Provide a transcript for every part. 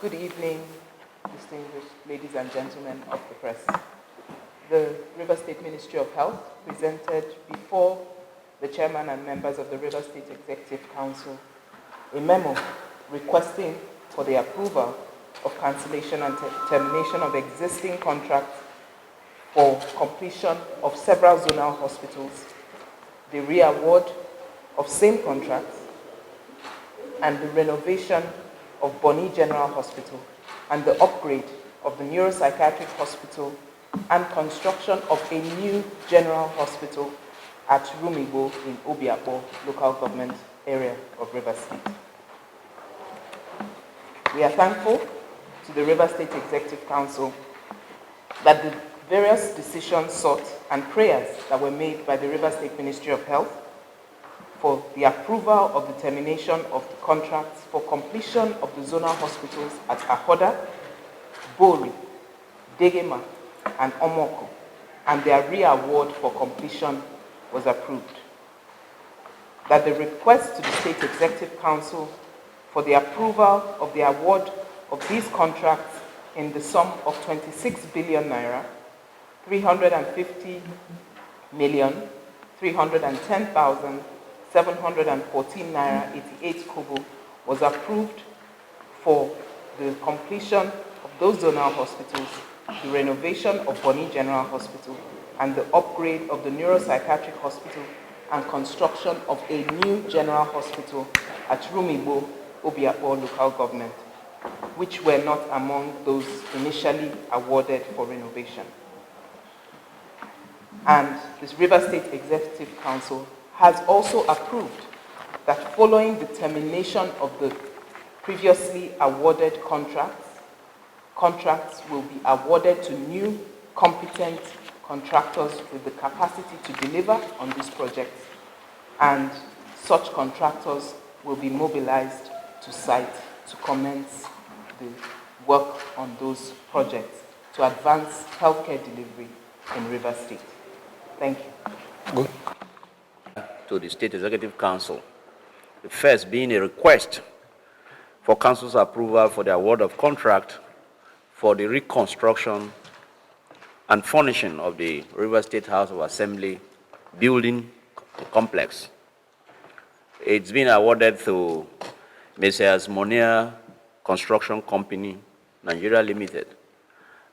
Good evening, distinguished ladies and gentlemen of the press. The River State Ministry of Health presented before the chairman and members of the River State Executive Council a memo requesting for the approval of cancellation and termination of existing contracts for completion of several zonal hospitals, the re-award of same contracts, and the renovation of Bonny General Hospital, and the upgrade of the Neuropsychiatric Hospital, and construction of a new general hospital at Rumuigbo in Obio Local Government Area of River State. We are thankful to the River State Executive Council that the various decisions sought and prayers that were made by the River State Ministry of Health for the approval of the termination of the contracts for completion of the zonal hospitals at Ahoda, Bori, Degema, and Omoko, and their re-award for completion was approved. That the request to the State Executive Council for the approval of the award of these contracts in the sum of 26 billion naira, 350,310,714 naira 88 kobo was approved for the completion of those zonal hospitals, the renovation of Bonny General Hospital, and the upgrade of the Neuropsychiatric Hospital and construction of a new general hospital at Rumuigbo, Obio Local Government, which were not among those initially awarded for renovation. And this River State Executive Council has also approved that following the termination of the previously awarded contracts will be awarded to new competent contractors with the capacity to deliver on these projects, and such contractors will be mobilized to site to commence the work on those projects to advance healthcare delivery in River State. Thank you. Good. To the State Executive Council, the first being a request for Council's approval for the award of contract for the reconstruction and furnishing of the River State House of Assembly building complex. It's been awarded to Messrs. Monia Construction Company, Nigeria Limited,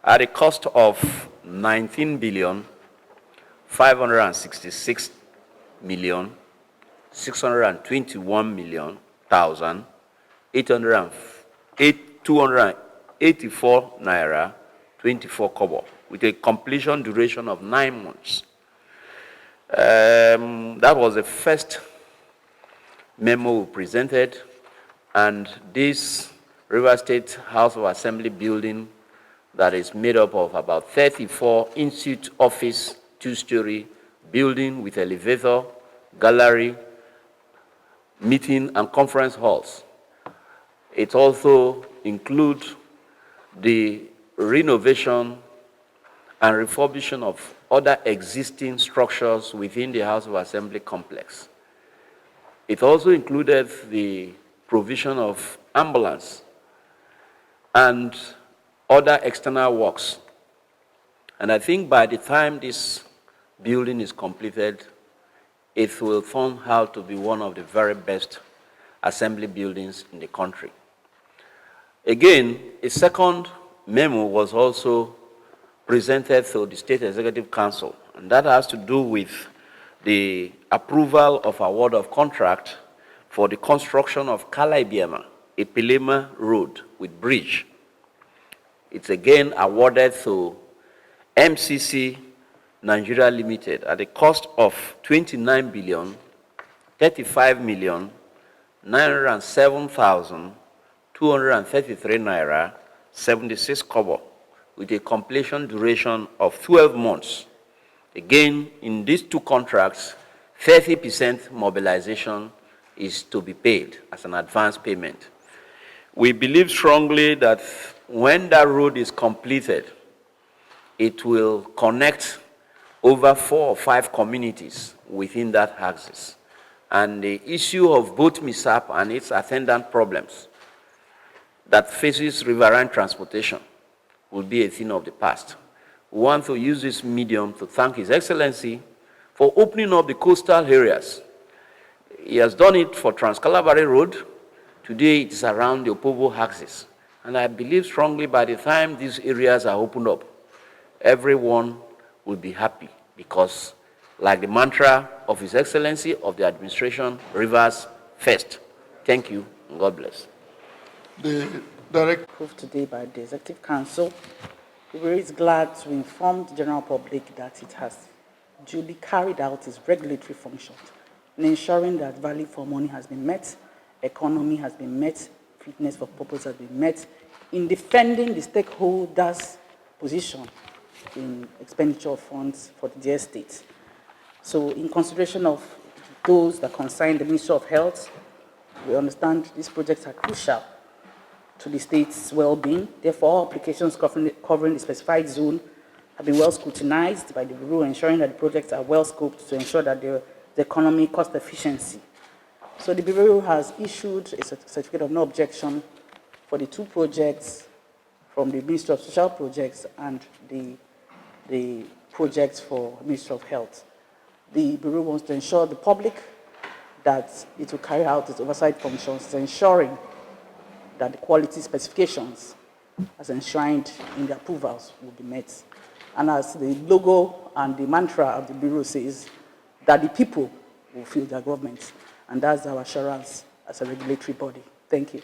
at a cost of 19,566,621,284 naira 24 kobo, with a completion duration of 9 months. That was the first memo we presented, and this River State House of Assembly building that is made up of about 34 in-suite office, 2-story building with elevator, gallery, meeting and conference halls. It also includes the renovation and refurbishing of other existing structures within the House of Assembly complex. It also included the provision of ambulance and other external works. And I think by the time this building is completed, it will turn out to be one of the very best assembly buildings in the country. Again, a second memo was also presented to the State Executive Council, and that has to do with the approval of award of contract for the construction of Kalaibiama, Epellema Road with bridge. It's again awarded to MCC Nigeria Limited at a cost of 29,035,907,233 naira 76 kobo, with a completion duration of 12 months. Again, in these two contracts, 30% mobilization is to be paid as an advance payment. We believe strongly that when that road is completed, it will connect over 4 or 5 communities within that axis. And the issue of boat mishap and its attendant problems that faces riverine transportation will be a thing of the past. We want to use this medium to thank His Excellency for opening up the coastal areas. He has done it for Trans-Kalabari Road. Today it is around the Opobo axis. And I believe strongly by the time these areas are opened up, everyone will be happy because, like the mantra of His Excellency of the administration, rivers first. Thank you, and God bless. The direct approved today by the Executive Council. We were glad to inform the general public that it has duly carried out its regulatory functions in ensuring that value for money has been met, economy has been met, fitness for purpose has been met, in defending the stakeholders' position in expenditure of funds for the dear state. So in consideration of those that concern the Ministry of Health, we understand these projects are crucial to the state's well-being. Therefore, all applications covering the specified zone have been well scrutinized by the Bureau, ensuring that the projects are well scoped to ensure that the economy cost efficiency. So the Bureau has issued a certificate of no objection for the two projects from the Ministry of Social Projects and the projects for Ministry of Health. The Bureau wants to ensure the public that it will carry out its oversight functions, ensuring that the quality specifications as enshrined in the approvals will be met. And as the logo and the mantra of the Bureau says, that the people will feel their government. And that's our assurance as a regulatory body. Thank you.